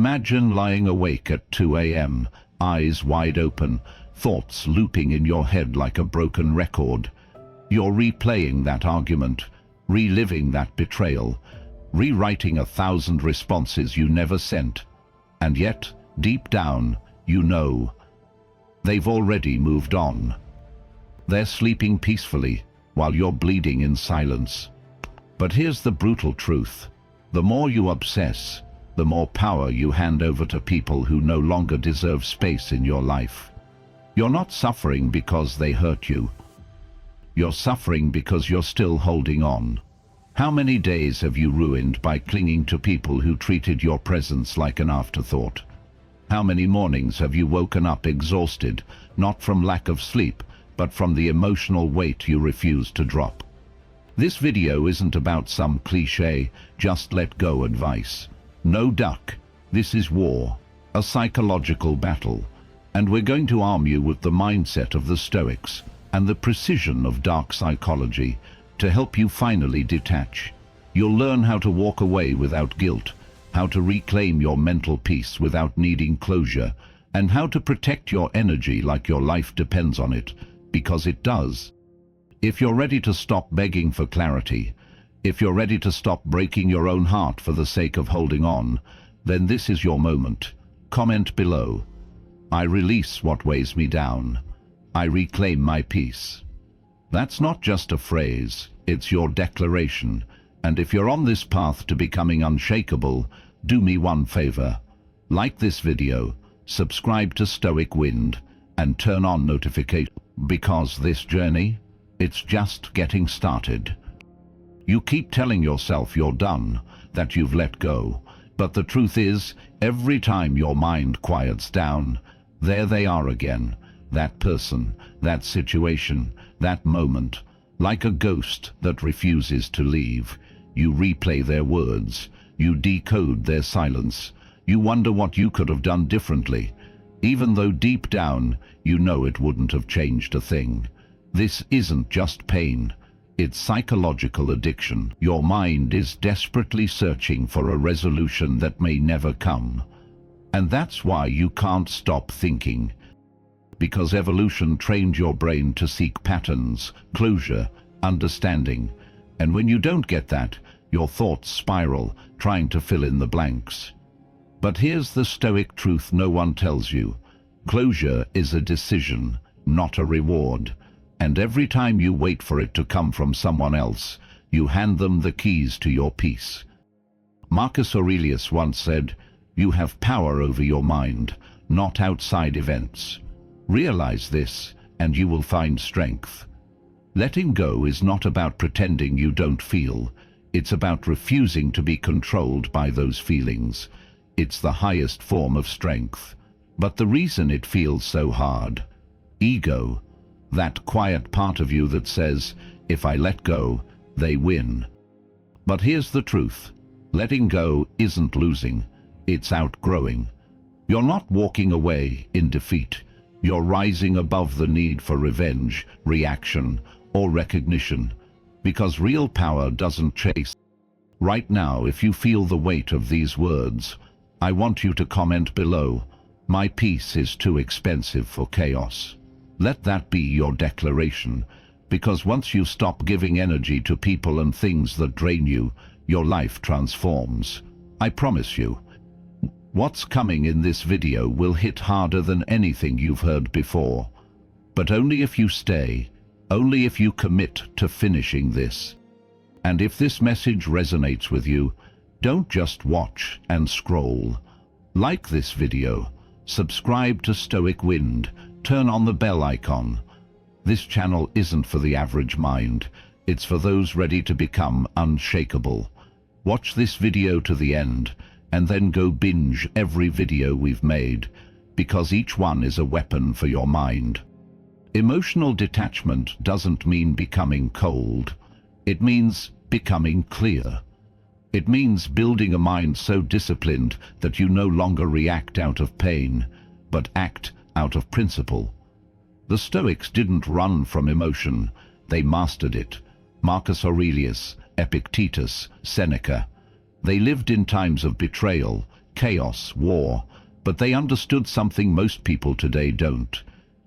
Imagine lying awake at 2 a.m., eyes wide open, thoughts looping in your head like a broken record. You're replaying that argument, reliving that betrayal, rewriting 1,000 responses you never sent. And yet, deep down, you know, they've already moved on. They're sleeping peacefully while you're bleeding in silence. But here's the brutal truth. The more you obsess, the more power you hand over to people who no longer deserve space in your life. You're not suffering because they hurt you. You're suffering because you're still holding on. How many days have you ruined by clinging to people who treated your presence like an afterthought? How many mornings have you woken up exhausted, not from lack of sleep, but from the emotional weight you refuse to drop? This video isn't about some cliché, just let go advice. No duck. This is war, a psychological battle, and we're going to arm you with the mindset of the Stoics and the precision of dark psychology to help you finally detach. You'll learn how to walk away without guilt, how to reclaim your mental peace without needing closure, and how to protect your energy like your life depends on it, because it does. If you're ready to stop begging for clarity, if you're ready to stop breaking your own heart for the sake of holding on, then this is your moment. Comment below. I release what weighs me down. I reclaim my peace. That's not just a phrase, it's your declaration. And if you're on this path to becoming unshakable, do me one favor. Like this video, subscribe to Stoic Wind, and turn on notifications, because this journey, it's just getting started. You keep telling yourself you're done, that you've let go, but the truth is, every time your mind quiets down, there they are again, that person, that situation, that moment, like a ghost that refuses to leave. You replay their words, you decode their silence, you wonder what you could have done differently, even though deep down you know it wouldn't have changed a thing. This isn't just pain, it's psychological addiction. Your mind is desperately searching for a resolution that may never come. And that's why you can't stop thinking. Because evolution trained your brain to seek patterns, closure, understanding. And when you don't get that, your thoughts spiral, trying to fill in the blanks. But here's the Stoic truth no one tells you. Closure is a decision, not a reward. And every time you wait for it to come from someone else, you hand them the keys to your peace. Marcus Aurelius once said, "You have power over your mind, not outside events." Realize this, and you will find strength. Letting go is not about pretending you don't feel. It's about refusing to be controlled by those feelings. It's the highest form of strength. But the reason it feels so hard, ego, that quiet part of you that says, if I let go, they win. But here's the truth. Letting go isn't losing, it's outgrowing. You're not walking away in defeat. You're rising above the need for revenge, reaction, or recognition, because real power doesn't chase. Right now, if you feel the weight of these words, I want you to comment below, "My peace is too expensive for chaos." Let that be your declaration, because once you stop giving energy to people and things that drain you, your life transforms. I promise you. What's coming in this video will hit harder than anything you've heard before. But only if you stay, only if you commit to finishing this. And if this message resonates with you, don't just watch and scroll. Like this video, subscribe to Stoic Wind, turn on the bell icon. This channel isn't for the average mind, it's for those ready to become unshakable. Watch this video to the end, and then go binge every video we've made, because each one is a weapon for your mind. Emotional detachment doesn't mean becoming cold. It means becoming clear. It means building a mind so disciplined that you no longer react out of pain, but act out of principle. The Stoics didn't run from emotion, they mastered it. Marcus Aurelius, Epictetus, Seneca. They lived in times of betrayal, chaos, war, but they understood something most people today don't.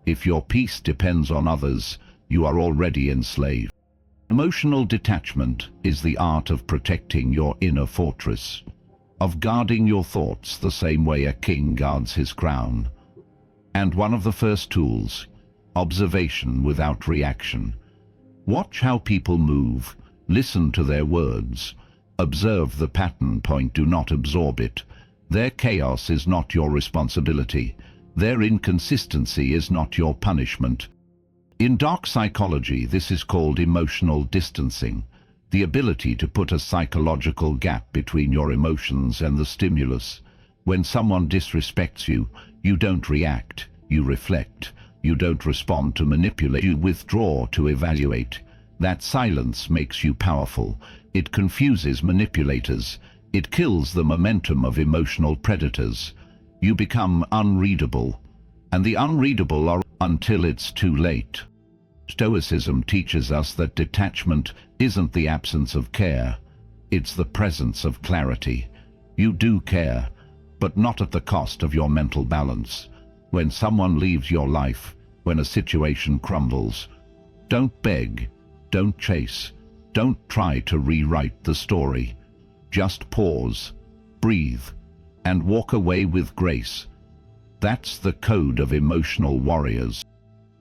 If your peace depends on others, you are already enslaved. Emotional detachment is the art of protecting your inner fortress, of guarding your thoughts the same way a king guards his crown. And one of the first tools, observation without reaction. Watch how people move, listen to their words, observe the pattern point, do not absorb it. Their chaos is not your responsibility. Their inconsistency is not your punishment. In dark psychology, this is called emotional distancing, the ability to put a psychological gap between your emotions and the stimulus. When someone disrespects you, you don't react, you reflect. You don't respond to manipulate, you withdraw to evaluate. That silence makes you powerful. It confuses manipulators. It kills the momentum of emotional predators. You become unreadable, and the unreadable are until it's too late. Stoicism teaches us that detachment isn't the absence of care, it's the presence of clarity. You do care, but not at the cost of your mental balance. When someone leaves your life, when a situation crumbles, don't beg, don't chase, don't try to rewrite the story. Just pause, breathe, and walk away with grace. That's the code of emotional warriors.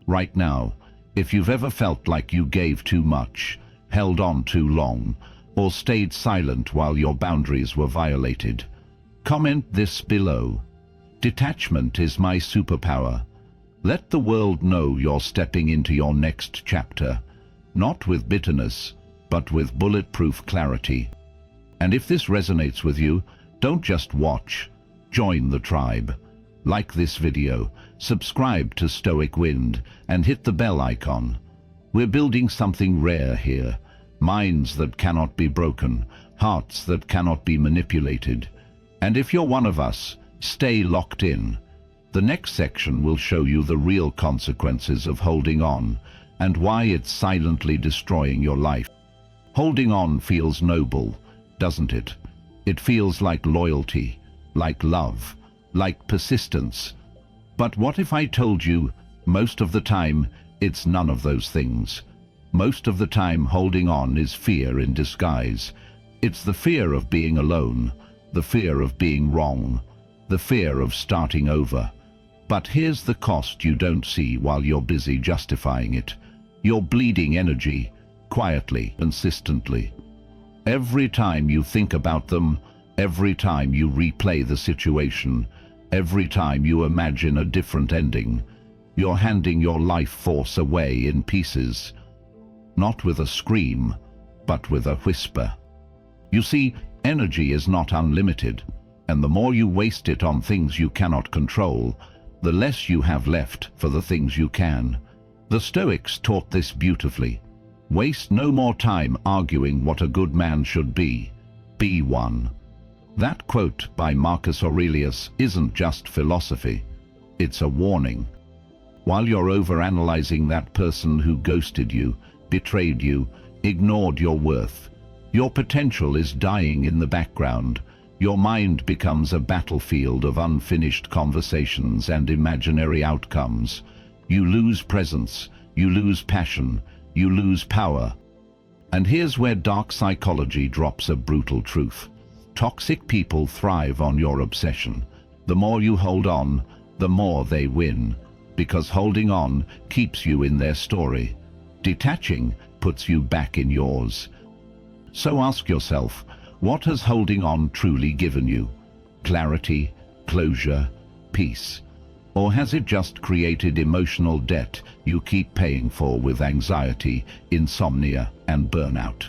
Right now, if you've ever felt like you gave too much, held on too long, or stayed silent while your boundaries were violated, comment this below. Detachment is my superpower. Let the world know you're stepping into your next chapter, not with bitterness, but with bulletproof clarity. And if this resonates with you, don't just watch, join the tribe. Like this video, subscribe to Stoic Wind, and hit the bell icon. We're building something rare here. Minds that cannot be broken, hearts that cannot be manipulated. And if you're one of us, stay locked in. The next section will show you the real consequences of holding on, and why it's silently destroying your life. Holding on feels noble, doesn't it? It feels like loyalty, like love, like persistence. But what if I told you, most of the time, it's none of those things? Most of the time, holding on is fear in disguise. It's the fear of being alone, the fear of being wrong, the fear of starting over. But here's the cost you don't see while you're busy justifying it. You're bleeding energy, quietly, consistently. Every time you think about them, every time you replay the situation, every time you imagine a different ending, you're handing your life force away in pieces. Not with a scream, but with a whisper. You see, energy is not unlimited, and the more you waste it on things you cannot control, the less you have left for the things you can. The Stoics taught this beautifully. Waste no more time arguing what a good man should be. Be one. That quote by Marcus Aurelius isn't just philosophy, it's a warning. While you're overanalyzing that person who ghosted you, betrayed you, ignored your worth, your potential is dying in the background. Your mind becomes a battlefield of unfinished conversations and imaginary outcomes. You lose presence, you lose passion, you lose power. And here's where dark psychology drops a brutal truth. Toxic people thrive on your obsession. The more you hold on, the more they win, because holding on keeps you in their story. Detaching puts you back in yours. So ask yourself, what has holding on truly given you? Clarity, closure, peace? Or has it just created emotional debt you keep paying for with anxiety, insomnia, and burnout?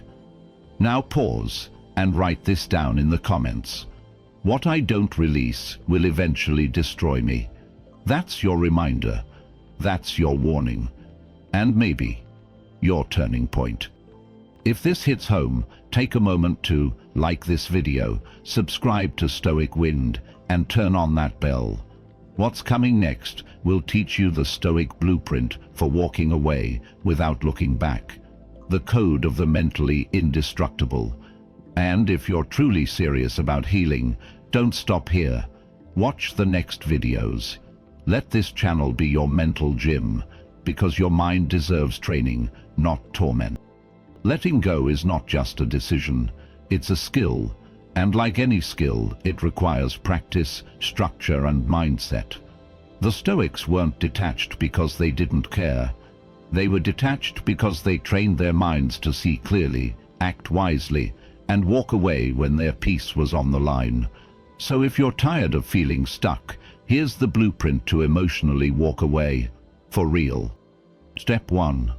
Now pause and write this down in the comments. What I don't release will eventually destroy me. That's your reminder. That's your warning. And maybe your turning point. If this hits home, take a moment to like this video, subscribe to Stoic Wind, and turn on that bell. What's coming next will teach you the Stoic blueprint for walking away without looking back, the code of the mentally indestructible. And if you're truly serious about healing, Don't stop here. Watch the next videos. Let this channel be your mental gym, because your mind deserves training, not torment. Letting go is not just a decision, it's a skill, and like any skill, it requires practice, structure, and mindset. The Stoics weren't detached because they didn't care. They were detached because they trained their minds to see clearly, act wisely, and walk away when their peace was on the line. So if you're tired of feeling stuck, here's the blueprint to emotionally walk away, for real. Step 1.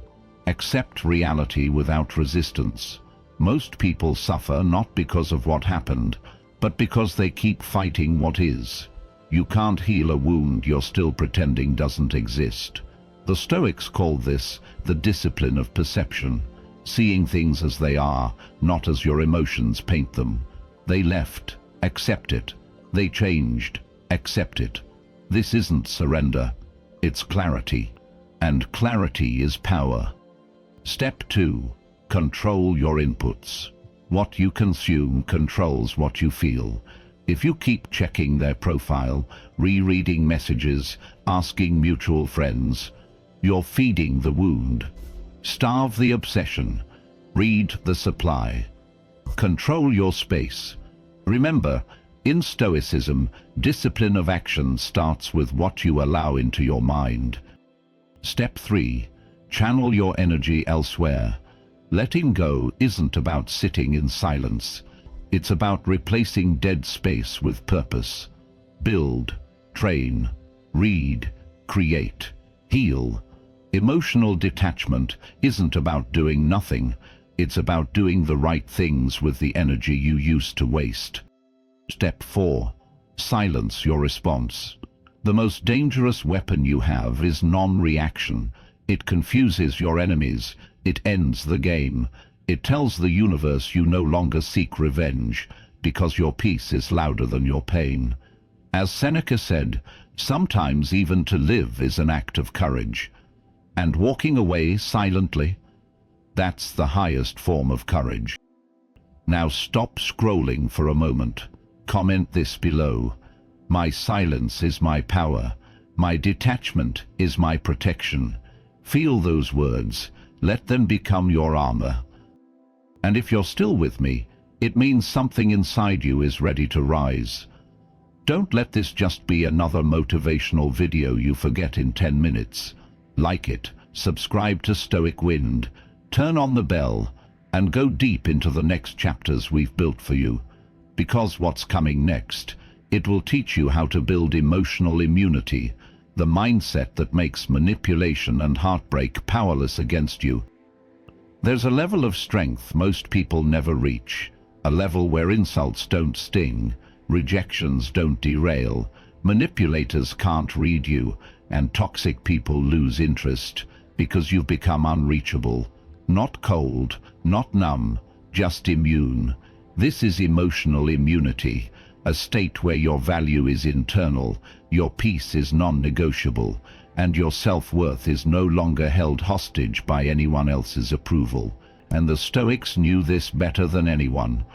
Accept reality without resistance. Most people suffer not because of what happened, but because they keep fighting what is. You can't heal a wound you're still pretending doesn't exist. The Stoics called this the discipline of perception, seeing things as they are, not as your emotions paint them. They left, accept it. They changed, accept it. This isn't surrender, it's clarity. And clarity is power. Step 2. Control your inputs. What you consume controls what you feel. If you keep checking their profile, rereading messages, asking mutual friends, you're feeding the wound. Starve the obsession. Read the supply. Control your space. Remember, in Stoicism, discipline of action starts with what you allow into your mind. Step 3. Channel your energy elsewhere. Letting go isn't about sitting in silence. It's about replacing dead space with purpose. Build, train, read, create, heal. Emotional detachment isn't about doing nothing. It's about doing the right things with the energy you used to waste. Step 4. Silence your response. The most dangerous weapon you have is non-reaction. It confuses your enemies. It ends the game. It tells the universe you no longer seek revenge, because your peace is louder than your pain. As Seneca said, sometimes even to live is an act of courage. And walking away silently, that's the highest form of courage. Now stop scrolling for a moment. Comment this below. My silence is my power. My detachment is my protection. Feel those words. Let them become your armor. And if you're still with me, it means something inside you is ready to rise. Don't let this just be another motivational video you forget in 10 minutes. Like it, subscribe to Stoic Wind, turn on the bell, and go deep into the next chapters we've built for you. Because what's coming next, it will teach you how to build emotional immunity, the mindset that makes manipulation and heartbreak powerless against you. There's a level of strength most people never reach, a level where insults don't sting, rejections don't derail, manipulators can't read you, and toxic people lose interest because you've become unreachable. Not cold, not numb, just immune. This is emotional immunity, a state where your value is internal, your peace is non-negotiable, and your self-worth is no longer held hostage by anyone else's approval. And the Stoics knew this better than anyone.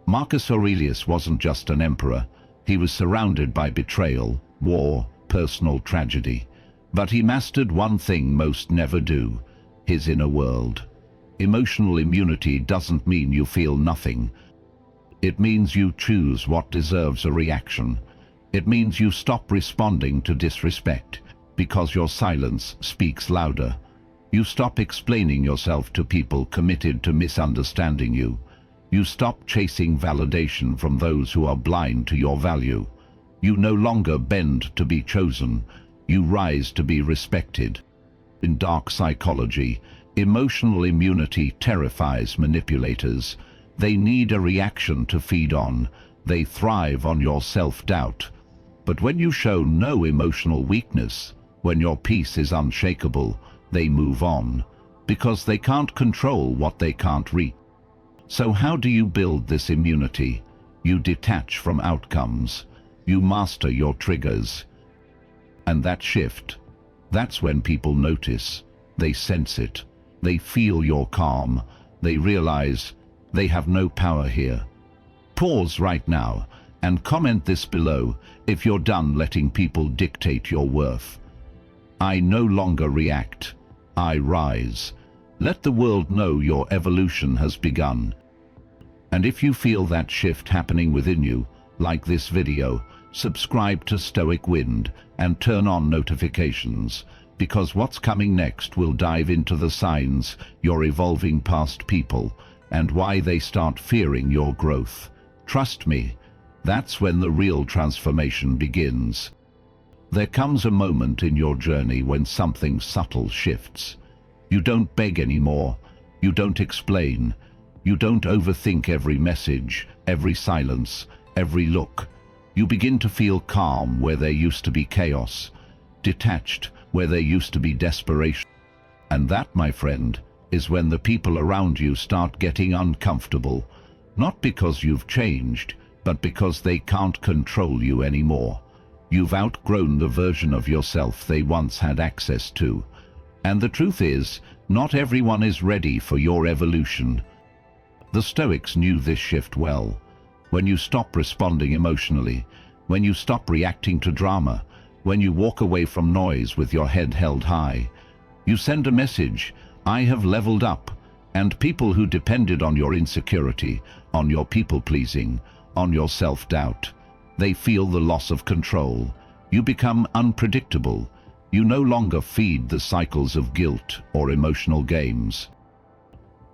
Marcus Aurelius wasn't just an emperor. He was surrounded by betrayal, war, personal tragedy. But he mastered one thing most never do: his inner world. Emotional immunity doesn't mean you feel nothing. It means you choose what deserves a reaction. It means you stop responding to disrespect, because your silence speaks louder. You stop explaining yourself to people committed to misunderstanding you. You stop chasing validation from those who are blind to your value. You no longer bend to be chosen. You rise to be respected. In dark psychology, emotional immunity terrifies manipulators. They need a reaction to feed on. They thrive on your self-doubt. But when you show no emotional weakness, when your peace is unshakable, they move on, because they can't control what they can't reach. So how do you build this immunity? You detach from outcomes. You master your triggers. And that shift, that's when people notice. They sense it. They feel your calm. They realize they have no power here. Pause right now. And comment this below if you're done letting people dictate your worth. I no longer react. I rise. Let the world know your evolution has begun. And if you feel that shift happening within you, like this video, subscribe to Stoic Wind and turn on notifications, because what's coming next will dive into the signs you're evolving past people and why they start fearing your growth. Trust me, that's when the real transformation begins. There comes a moment in your journey when something subtle shifts. You don't beg anymore. You don't explain. You don't overthink every message, every silence, every look. You begin to feel calm where there used to be chaos, detached where there used to be desperation. And that, my friend, is when the people around you start getting uncomfortable, not because you've changed, but because they can't control you anymore. You've outgrown the version of yourself they once had access to. And the truth is, not everyone is ready for your evolution. The Stoics knew this shift well. When you stop responding emotionally, when you stop reacting to drama, when you walk away from noise with your head held high, you send a message: I have leveled up. And people who depended on your insecurity, on your people-pleasing, on your self-doubt, they feel the loss of control. You become unpredictable. You no longer feed the cycles of guilt or emotional games.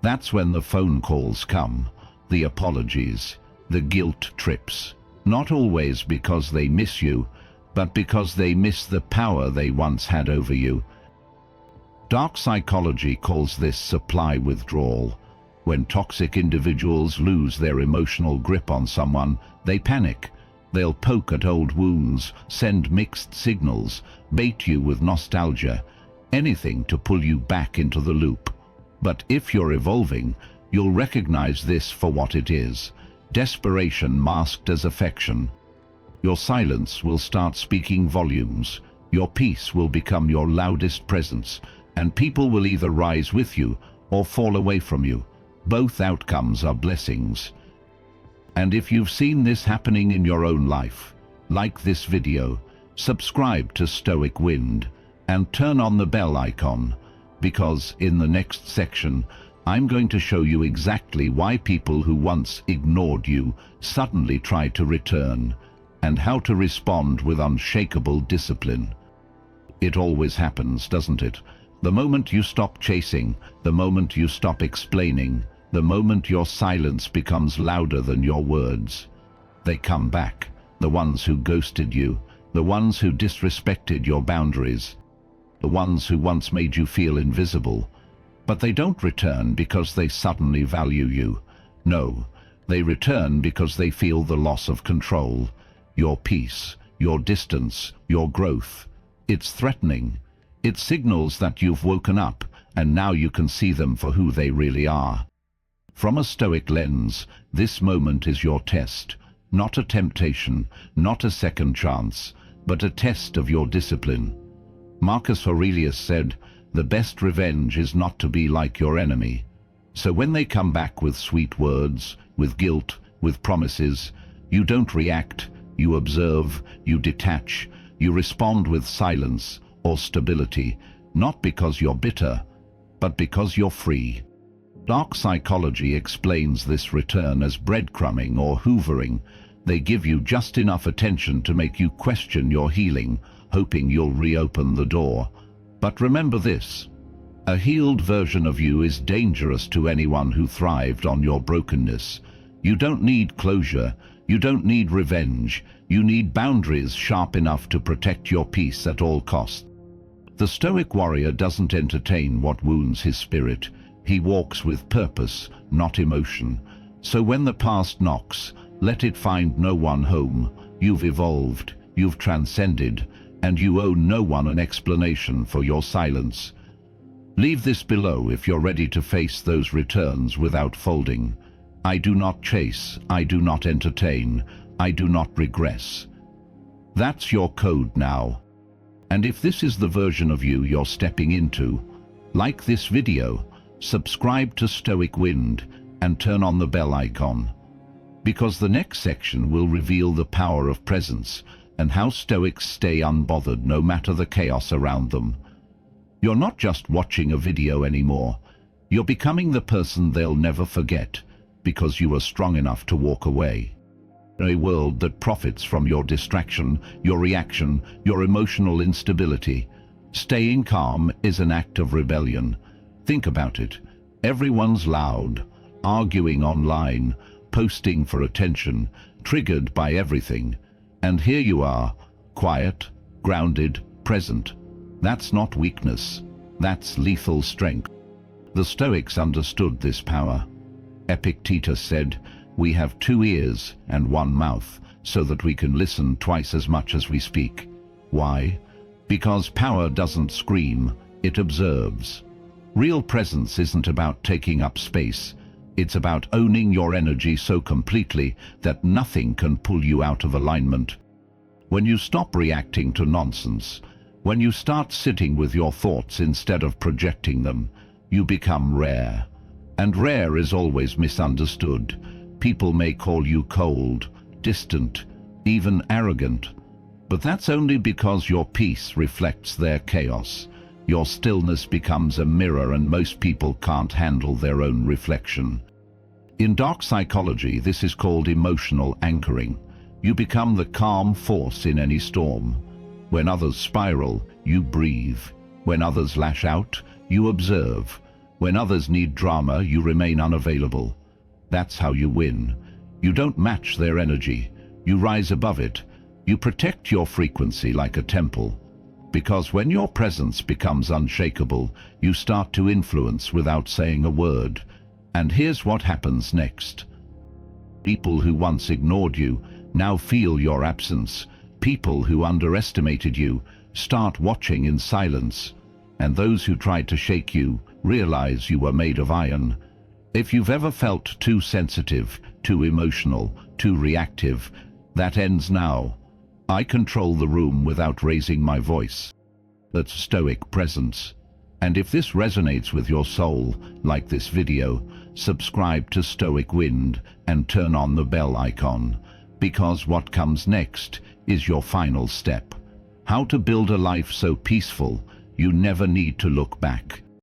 That's when the phone calls come, the apologies, the guilt trips. Not always because they miss you, but because they miss the power they once had over you. Dark psychology calls this supply withdrawal. When toxic individuals lose their emotional grip on someone, they panic. They'll poke at old wounds, send mixed signals, bait you with nostalgia, anything to pull you back into the loop. But if you're evolving, you'll recognize this for what it is: desperation masked as affection. Your silence will start speaking volumes. Your peace will become your loudest presence, and people will either rise with you or fall away from you. Both outcomes are blessings. And if you've seen this happening in your own life, like this video, subscribe to Stoic Wind and turn on the bell icon, because in the next section, I'm going to show you exactly why people who once ignored you suddenly try to return, and how to respond with unshakable discipline. It always happens, doesn't it? The moment you stop chasing, the moment you stop explaining, the moment your silence becomes louder than your words, they come back. The ones who ghosted you, the ones who disrespected your boundaries, the ones who once made you feel invisible. But they don't return because they suddenly value you. No, they return because they feel the loss of control, your peace, your distance, your growth. It's threatening. It signals that you've woken up, and now you can see them for who they really are. From a Stoic lens, this moment is your test, not a temptation, not a second chance, but a test of your discipline. Marcus Aurelius said, "The best revenge is not to be like your enemy." So when they come back with sweet words, with guilt, with promises, you don't react, you observe, you detach, you respond with silence or stability, not because you're bitter, but because you're free. Dark psychology explains this return as breadcrumbing or hoovering. They give you just enough attention to make you question your healing, hoping you'll reopen the door. But remember this: a healed version of you is dangerous to anyone who thrived on your brokenness. You don't need closure. You don't need revenge. You need boundaries sharp enough to protect your peace at all costs. The Stoic warrior doesn't entertain what wounds his spirit. He walks with purpose, not emotion. So when the past knocks, let it find no one home. You've evolved, you've transcended, and you owe no one an explanation for your silence. Leave this below if you're ready to face those returns without folding. I do not chase, I do not entertain, I do not regress. That's your code now. And if this is the version of you you're stepping into, like this video, subscribe to Stoic Wind and turn on the bell icon. because the next section will reveal the power of presence and how Stoics stay unbothered no matter the chaos around them. You're not just watching a video anymore. You're becoming the person they'll never forget because you are strong enough to walk away. A world that profits from your distraction, your reaction, your emotional instability. Staying calm is an act of rebellion. Think about it. Everyone's loud, arguing online, posting for attention, triggered by everything. And here you are, quiet, grounded, present. That's not weakness. That's lethal strength. The Stoics understood this power. Epictetus said, "We have 2 ears and 1 mouth, so that we can listen twice as much as we speak." Why? Because power doesn't scream, it observes. Real presence isn't about taking up space. It's about owning your energy so completely that nothing can pull you out of alignment. When you stop reacting to nonsense, when you start sitting with your thoughts instead of projecting them, you become rare. And rare is always misunderstood. People may call you cold, distant, even arrogant. But that's only because your peace reflects their chaos. Your stillness becomes a mirror, and most people can't handle their own reflection. In dark psychology, this is called emotional anchoring. You become the calm force in any storm. When others spiral, you breathe. When others lash out, you observe. When others need drama, you remain unavailable. That's how you win. You don't match their energy. You rise above it. You protect your frequency like a temple. Because when your presence becomes unshakable, you start to influence without saying a word. And here's what happens next. People who once ignored you now feel your absence. People who underestimated you start watching in silence. And those who tried to shake you realize you were made of iron. If you've ever felt too sensitive, too emotional, too reactive, that ends now. I control the room without raising my voice. That's Stoic presence. And if this resonates with your soul, like this video, subscribe to Stoic Wind and turn on the bell icon, because what comes next is your final step. How to build a life so peaceful you never need to look back.